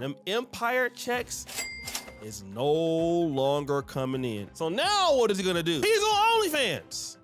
them Empire checks is no longer coming in. So now what is he gonna do? He's on OnlyFans.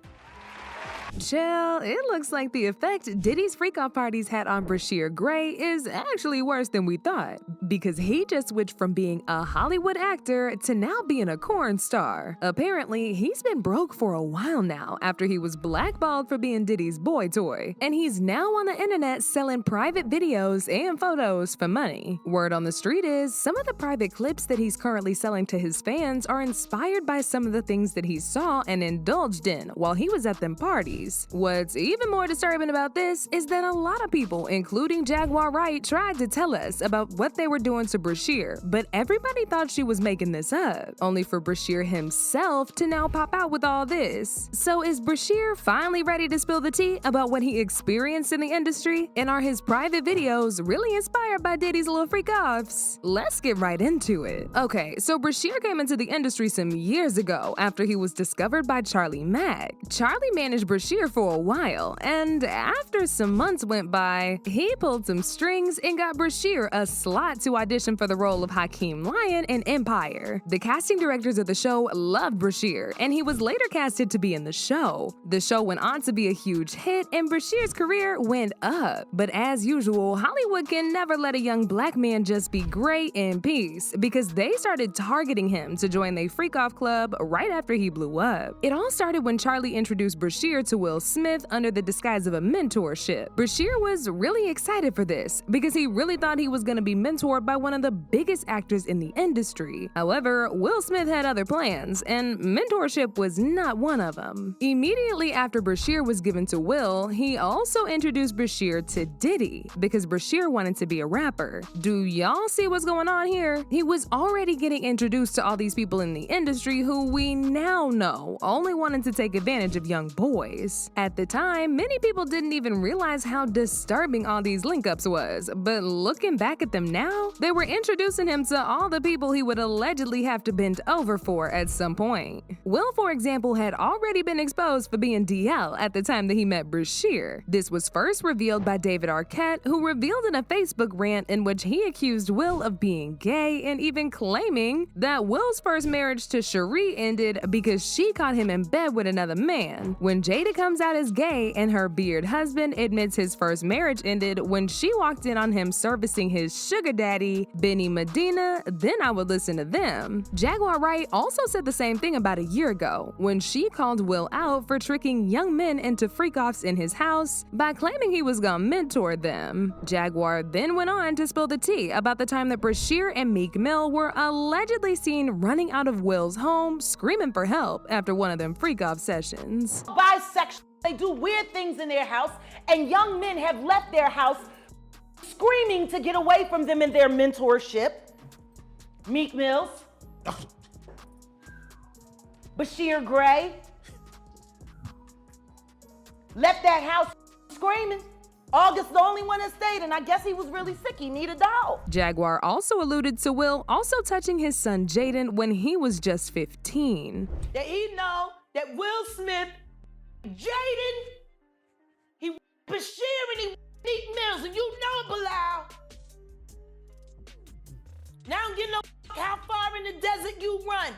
Chill, it looks like the effect Diddy's freak-off parties had on Bryshere Grey is actually worse than we thought, because he just switched from being a Hollywood actor to now being a corn star. Apparently, he's been broke for a while now after he was blackballed for being Diddy's boy toy, and he's now on the internet selling private videos and photos for money. Word on the street is, some of the private clips that he's currently selling to his fans are inspired by some of the things that he saw and indulged in while he was at them parties. What's even more disturbing about this is that a lot of people, including Jaguar Wright, tried to tell us about what they were doing to Bryshere, but everybody thought she was making this up, only for Bryshere himself to now pop out with all this. So is Bryshere finally ready to spill the tea about what he experienced in the industry? And are his private videos really inspired by Diddy's little freak-offs? Let's get right into it. Okay, so Bryshere came into the industry some years ago after he was discovered by Charlie Mack. Charlie managed Bryshere for a while, and after some months went by, he pulled some strings and got Bryshere a slot to audition for the role of Hakeem Lion in Empire. The casting directors of the show loved Bryshere, and he was later casted to be in the show. The show went on to be a huge hit, and Bryshere's career went up. But as usual, Hollywood can never let a young black man just be great in peace, because they started targeting him to join the freak-off club right after he blew up. It all started when Charlie introduced Bryshere to Will Smith under the disguise of a mentorship. Bryshere was really excited for this because he really thought he was going to be mentored by one of the biggest actors in the industry. However, Will Smith had other plans, and mentorship was not one of them. Immediately after Bryshere was given to Will, he also introduced Bryshere to Diddy because Bryshere wanted to be a rapper. Do y'all see what's going on here? He was already getting introduced to all these people in the industry who we now know only wanted to take advantage of young boys. At the time, many people didn't even realize how disturbing all these link-ups was, but looking back at them now, they were introducing him to all the people he would allegedly have to bend over for at some point. Will, for example, had already been exposed for being DL at the time that he met Bryshere. This was first revealed by David Arquette, who revealed in a Facebook rant in which he accused Will of being gay and even claiming that Will's first marriage to Cherie ended because she caught him in bed with another man. When Jada comes out as gay and her beard husband admits his first marriage ended when she walked in on him servicing his sugar daddy, Benny Medina, then I would listen to them. Jaguar Wright also said the same thing about a year ago when she called Will out for tricking young men into freak-offs in his house by claiming he was gonna mentor them. Jaguar then went on to spill the tea about the time that Bryshere and Meek Mill were allegedly seen running out of Will's home screaming for help after one of them freak-off sessions. Bisexual, they do weird things in their house, and young men have left their house screaming to get away from them in their mentorship. Meek Mills, Bryshere Grey, left that house screaming. August the only one that stayed, and I guess he was really sick. He needed a dog. Jaguar also alluded to Will also touching his son Jaden when he was just 15. That he know that Will Smith, Jaden, he Bryshere and he Meek Mills, and you know it, Bilal. Now I don't give no how far in the desert you run.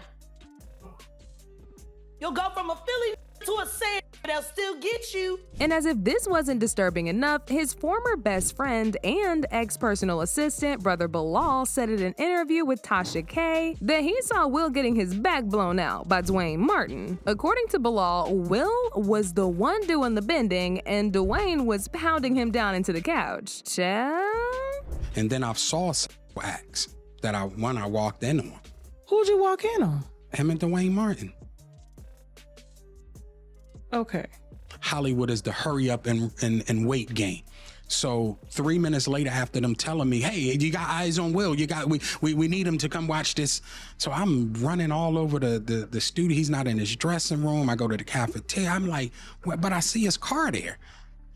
You'll go from a Philly to a sand, they'll still get you. And as if this wasn't disturbing enough, his former best friend and ex-personal assistant, Brother Bilal, said in an interview with Tasha K that he saw Will getting his back blown out by Dwayne Martin. According to Bilal, Will was the one doing the bending and Dwayne was pounding him down into the couch. Child? And then I saw acts that I walked in on. Who'd you walk in on? Him and Dwayne Martin. Okay. Hollywood is the hurry up and wait game. So 3 minutes later, after them telling me, hey, you got eyes on Will, we need him to come watch this. So I'm running all over the studio. He's not in his dressing room. I go to the cafeteria. I'm like, but I see his car there.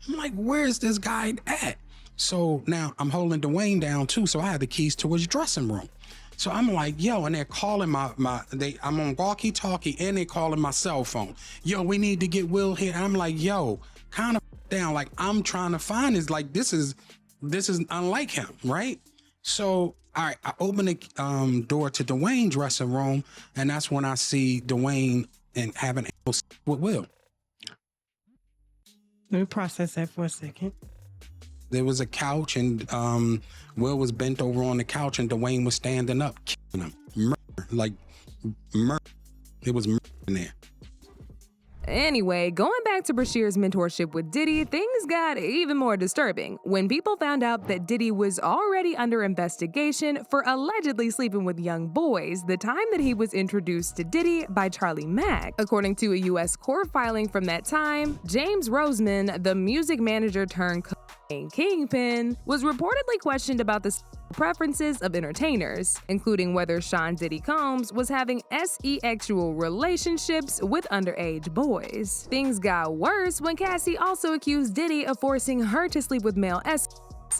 I'm like, where's this guy at? So now I'm holding Dwayne down too. So I had the keys to his dressing room. So I'm like, yo, and they're calling I'm on walkie-talkie and they're calling my cell phone. Yo, we need to get Will here. I'm like, yo, kind of down. Like, I'm trying to find this. Like, this is unlike him, right? So, all right, I open the door to Dwayne's dressing room, and that's when I see Dwayne and having with Will. Let me process that for a second. There was a couch, and Will was bent over on the couch, and Dwayne was standing up, killing him. Murder. It was murder in there. Anyway, going back to Bryshere's mentorship with Diddy, things got even more disturbing when people found out that Diddy was already under investigation for allegedly sleeping with young boys the time that he was introduced to Diddy by Charlie Mack. According to a U.S. court filing from that time, James Roseman, the music manager turned kingpin, was reportedly questioned about the preferences of entertainers, including whether Sean Diddy Combs was having S3X relationships with underage boys. Things got worse when Cassie also accused Diddy of forcing her to sleep with male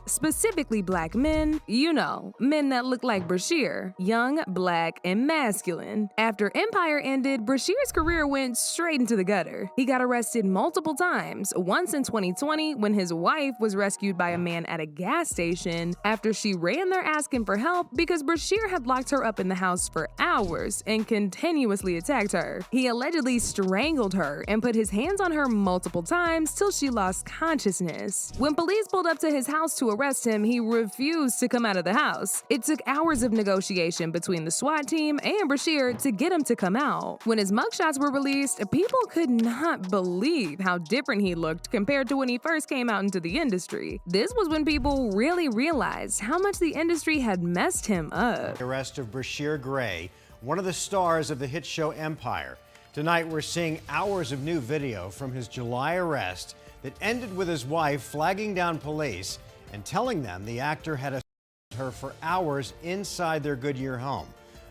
specifically black men, you know, men that look like Bryshere, young, black, and masculine. After Empire ended, Bryshere's career went straight into the gutter. He got arrested multiple times, once in 2020 when his wife was rescued by a man at a gas station after she ran there asking for help because Bryshere had locked her up in the house for hours and continuously attacked her. He allegedly strangled her and put his hands on her multiple times till she lost consciousness. When police pulled up to his house to arrest him, he refused to come out of the house. It took hours of negotiation between the SWAT team and Bryshere to get him to come out. When his mugshots were released, people could not believe how different he looked compared to when he first came out into the industry. This was when people really realized how much the industry had messed him up. The arrest of Bryshere Grey, one of the stars of the hit show Empire. Tonight, we're seeing hours of new video from his July arrest that ended with his wife flagging down police and telling them the actor had assaulted her for hours inside their Goodyear home.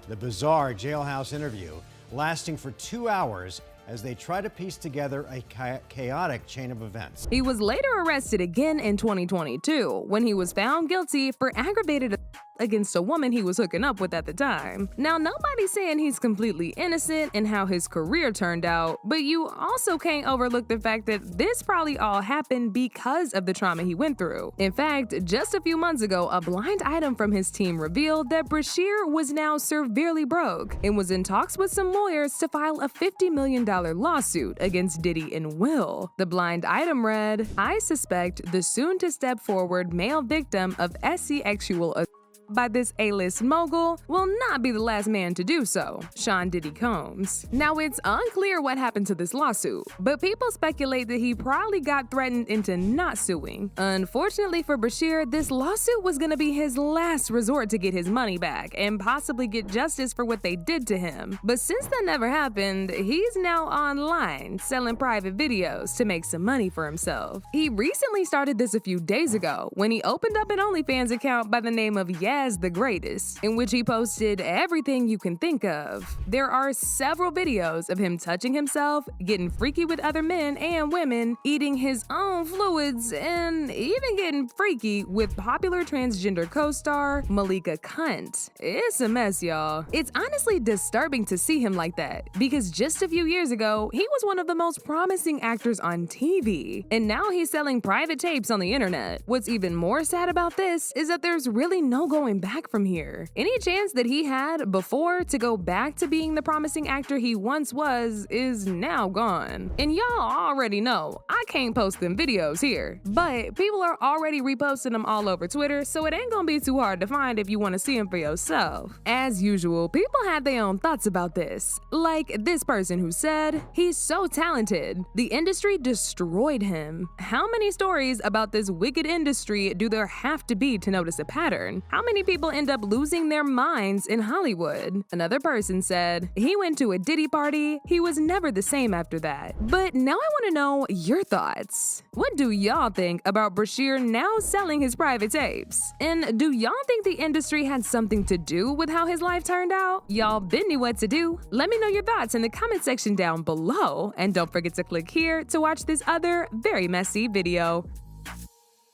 The bizarre jailhouse interview lasting for 2 hours as they try to piece together a chaotic chain of events. He was later arrested again in 2022 when he was found guilty for aggravated against a woman he was hooking up with at the time. Now, nobody's saying he's completely innocent in how his career turned out, but you also can't overlook the fact that this probably all happened because of the trauma he went through. In fact, just a few months ago, a blind item from his team revealed that Bryshere was now severely broke and was in talks with some lawyers to file a $50 million lawsuit against Diddy and Will. The blind item read, "I suspect the soon-to-step forward male victim of S3X by this A-list mogul will not be the last man to do so, Sean Diddy Combs." Now, it's unclear what happened to this lawsuit, but people speculate that he probably got threatened into not suing. Unfortunately for Bryshere, this lawsuit was going to be his last resort to get his money back and possibly get justice for what they did to him. But since that never happened, he's now online selling private videos to make some money for himself. He recently started this a few days ago when he opened up an OnlyFans account by the name of As the Greatest, in which he posted everything you can think of. There are several videos of him touching himself, getting freaky with other men and women, eating his own fluids, and even getting freaky with popular transgender co-star Malika Kunt. It's a mess, y'all. It's honestly disturbing to see him like that, because just a few years ago, he was one of the most promising actors on TV, and now he's selling private tapes on the internet. What's even more sad about this is that there's really no going back from here. Any chance that he had before to go back to being the promising actor he once was is now gone. And y'all already know, I can't post them videos here, but people are already reposting them all over Twitter, so it ain't gonna be too hard to find if you want to see them for yourself. As usual, people had their own thoughts about this. Like this person who said, "He's so talented. The industry destroyed him. How many stories about this wicked industry do there have to be to notice a pattern? How many people end up losing their minds in Hollywood?" Another person said, "He went to a Diddy party. He was never the same after that." But now I want to know your thoughts. What do y'all think about Bryshere now selling his private tapes? And do y'all think the industry had something to do with how his life turned out? Y'all been knew what to do. Let me know your thoughts in the comment section down below. And don't forget to click here to watch this other very messy video.